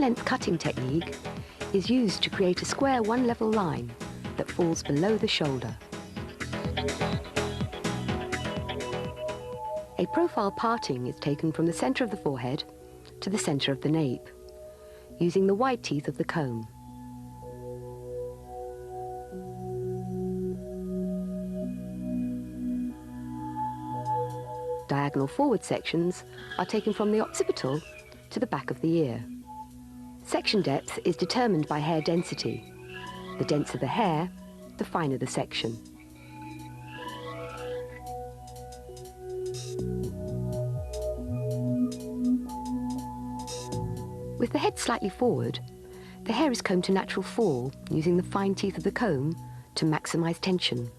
length cutting technique is used to create a square one-level line that falls below the shoulder. A profile parting is taken from the centre of the forehead to the centre of the nape, using the wide teeth of the comb. Diagonal forward sections are taken from the occipital to the back of the ear. Section depth is determined by hair density. The denser the hair, the finer the section. With the head slightly forward, the hair is combed to natural fall using the fine teeth of the comb to maximise tension.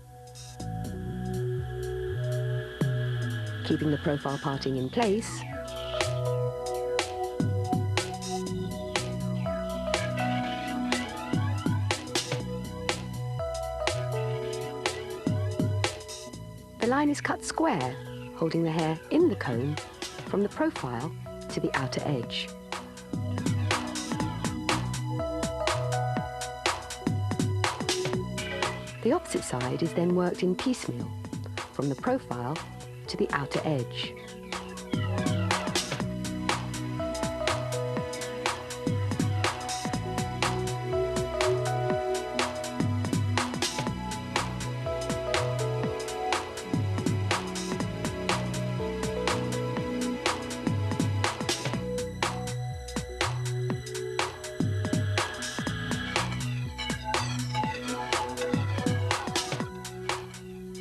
Keeping the profile parting in place, the line is cut square, holding the hair in the comb from the profile to the outer edge. The opposite side is then worked in piecemeal, from the profile to the outer edge.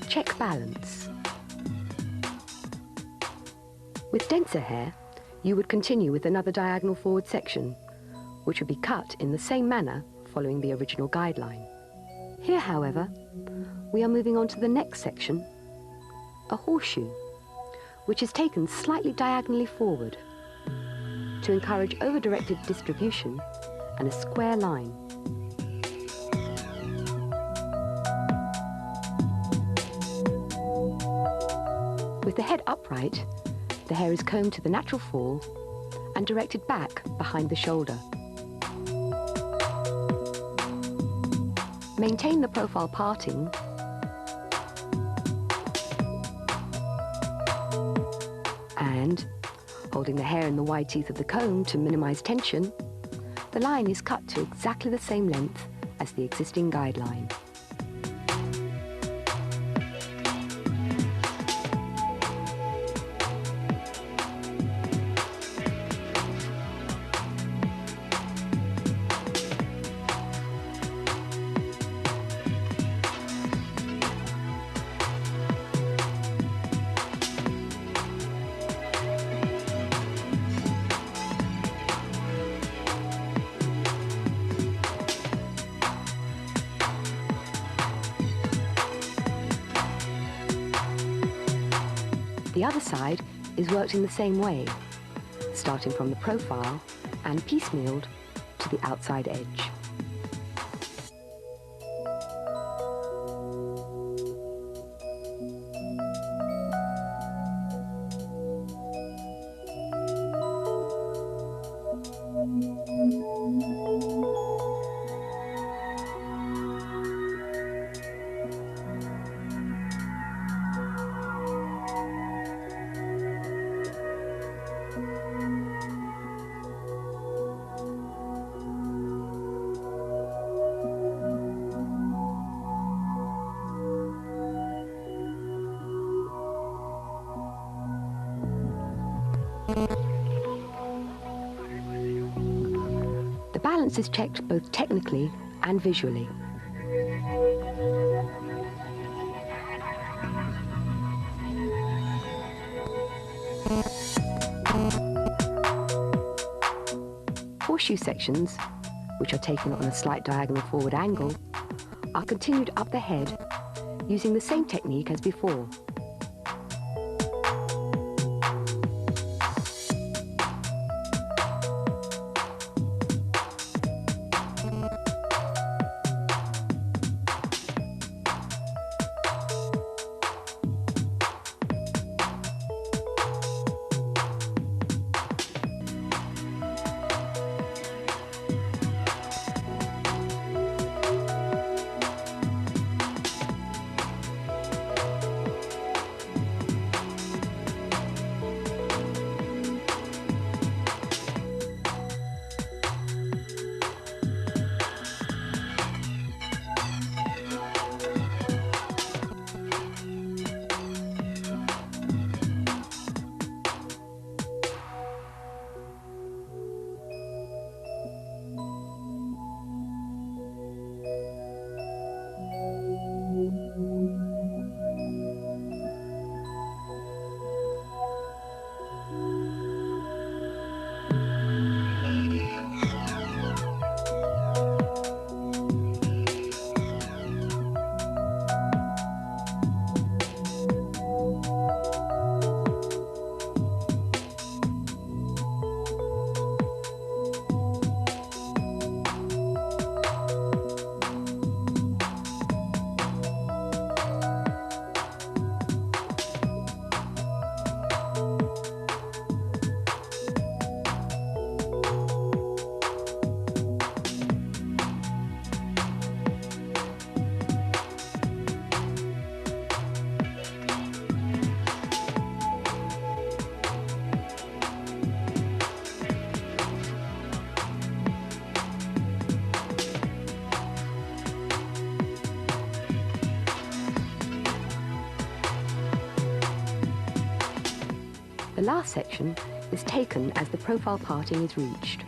Check balance. With denser hair, you would continue with another diagonal forward section, which would be cut in the same manner following the original guideline. Here, however, we are moving on to the next section, a horseshoe, which is taken slightly diagonally forward to encourage over-directed distribution and a square line. With the head upright, the hair is combed to the natural fall and directed back behind the shoulder. Maintain the profile parting and, holding the hair in the wide teeth of the comb to minimize tension, the line is cut to exactly the same length as the existing guideline. The other side is worked in the same way, starting from the profile and piecemealed to the outside edge. The balance is checked both technically and visually. Horseshoe sections, which are taken on a slight diagonal forward angle, are continued up the head using the same technique as before. last section is taken as the profile parting is reached.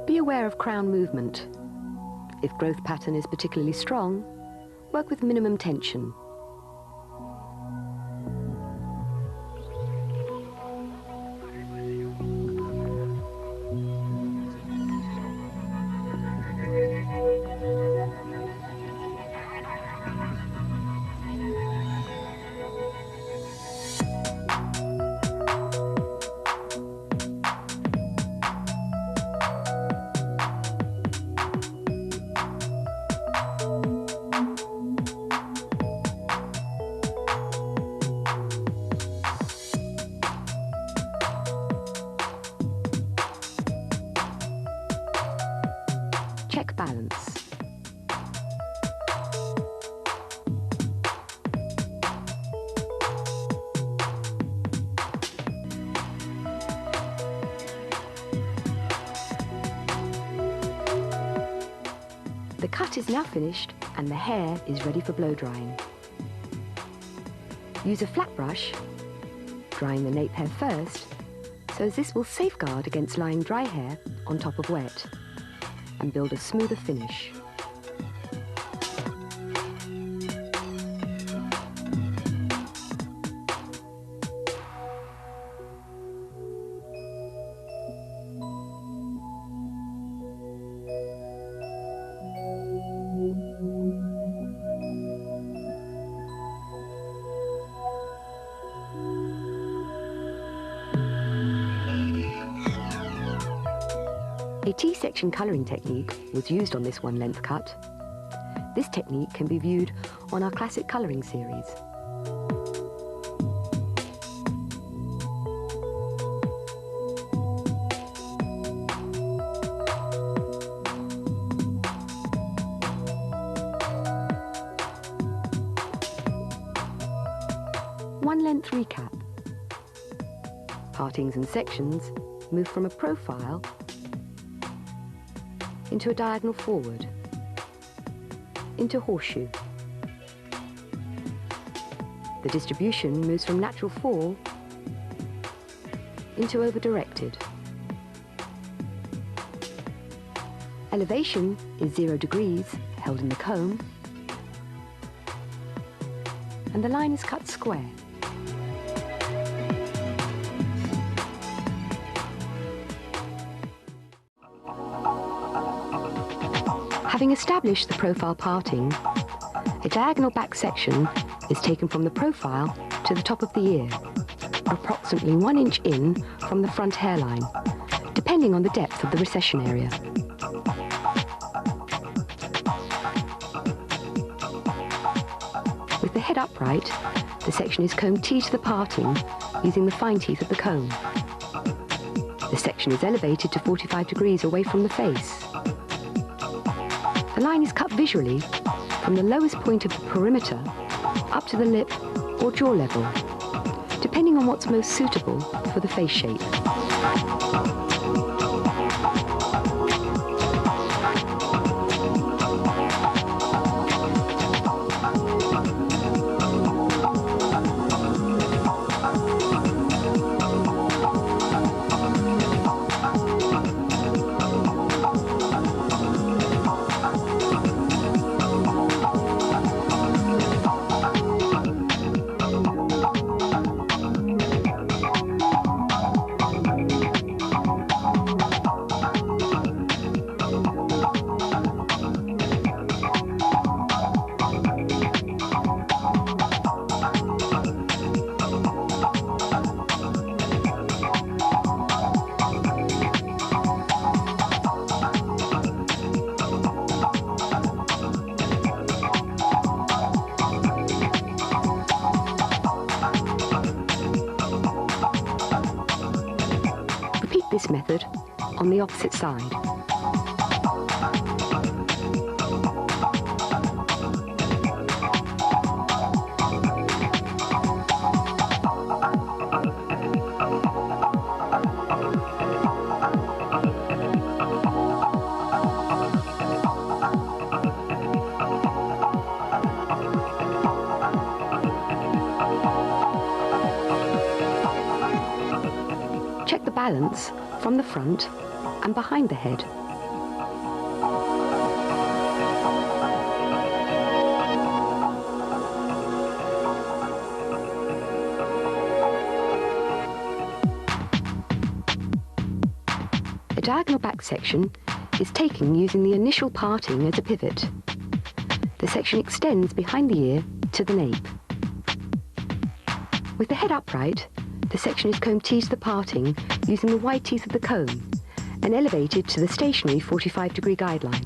Be aware of crown movement. If growth pattern is particularly strong, work with minimum tension. Check balance. The cut is now finished and the hair is ready for blow drying. Use a flat brush, drying the nape hair first, so as this will safeguard against lying dry hair on top of wet, and build a smoother finish. A T-section colouring technique was used on this one-length cut. This technique can be viewed on our classic colouring series. One-length recap. Partings and sections move from a profile into a diagonal forward, into horseshoe. The distribution moves from natural fall into over-directed. Elevation is 0 degrees, held in the comb, and the line is cut square. Having established the profile parting, a diagonal back section is taken from the profile to the top of the ear, approximately 1 inch in from the front hairline, depending on the depth of the recession area. With the head upright, the section is combed T to the parting using the fine teeth of the comb. The section is elevated to 45 degrees away from the face. The line is cut visually from the lowest point of the perimeter up to the lip or jaw level, depending on what's most suitable for the face shape. on the opposite side. Check the balance from the front and behind the head. The diagonal back section is taken using the initial parting as a pivot. The section extends behind the ear to the nape. With the head upright, the section is combed T to the parting using the wide teeth of the comb and elevated to the stationary 45-degree guideline.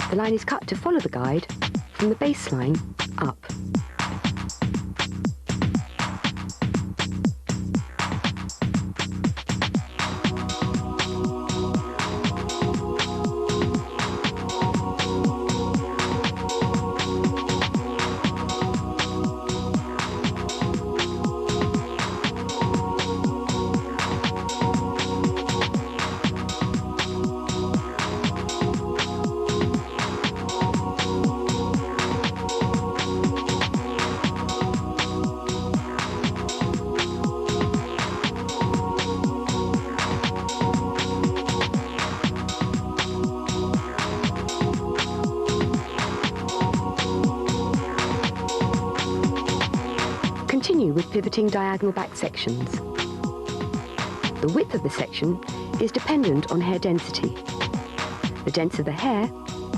The line is cut to follow the guide from the baseline up. Continue with pivoting diagonal back sections. The width of the section is dependent on hair density. The denser the hair,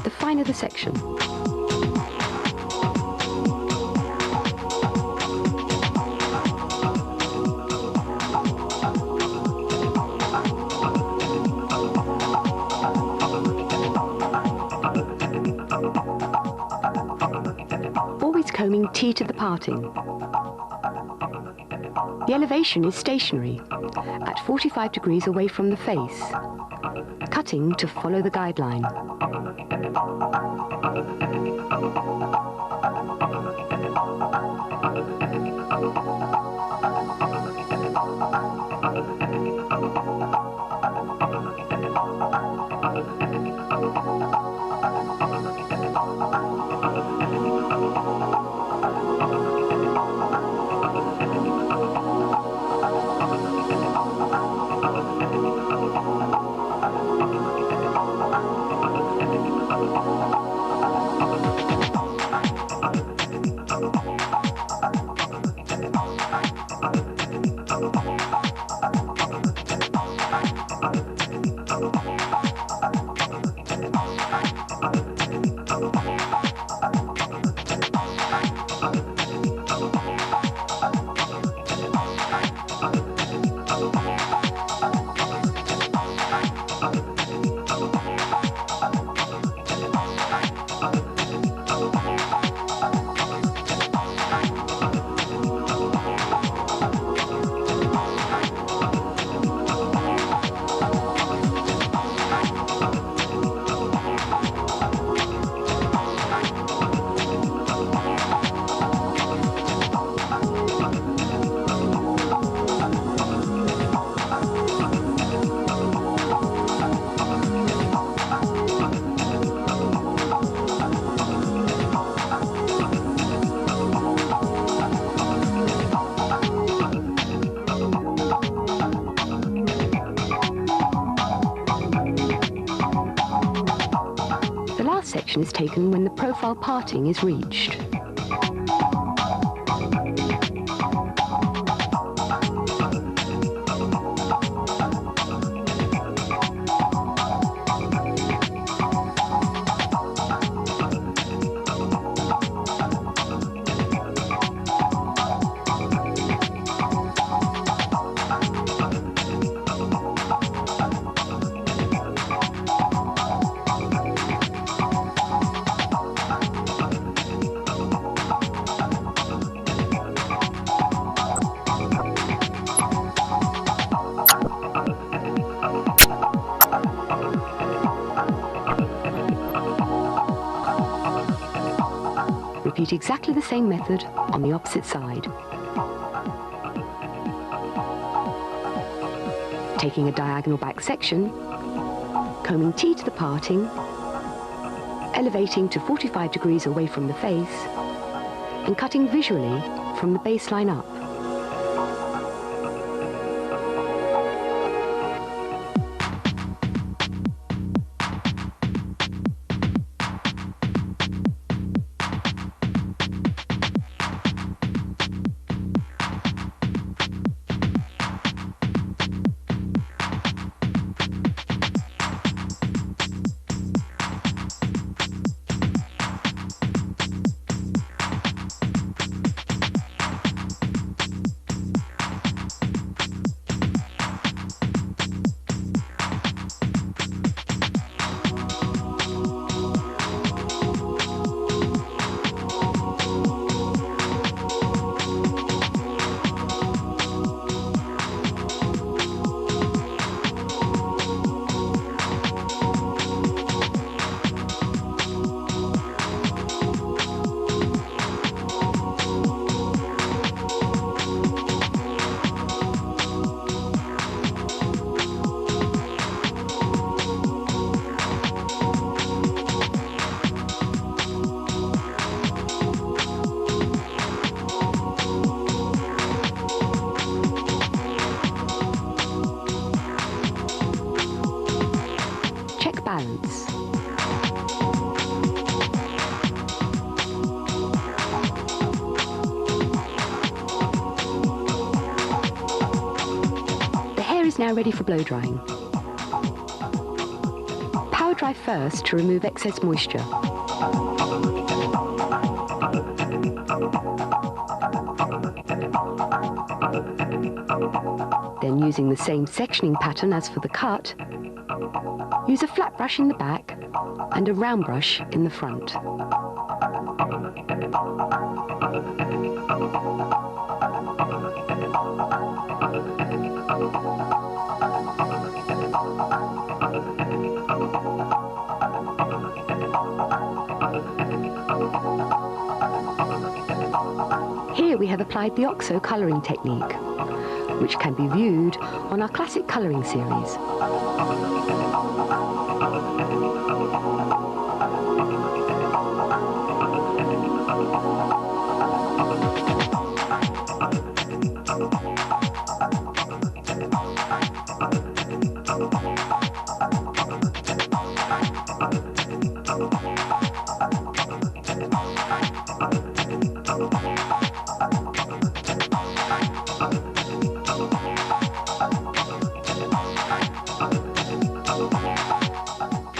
the finer the section. Always combing T to the parting. The elevation is stationary, at 45 degrees away from the face, cutting to follow the guideline. Section is taken when the profile parting is reached. Repeat exactly the same method on the opposite side. Taking a diagonal back section, combing T to the parting, elevating to 45 degrees away from the face, and cutting visually from the baseline up. Balance. The hair is now ready for blow drying. Power dry first to remove excess moisture. Then, using the same sectioning pattern as for the cut, use a flat brush in the back and a round brush in the front. Here we have applied the OXO colouring technique, which can be viewed on our classic colouring series.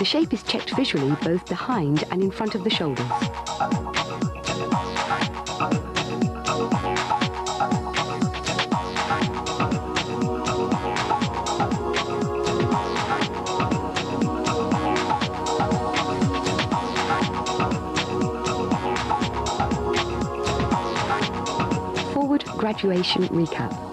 The shape is checked visually both behind and in front of the shoulders. Forward graduation recap.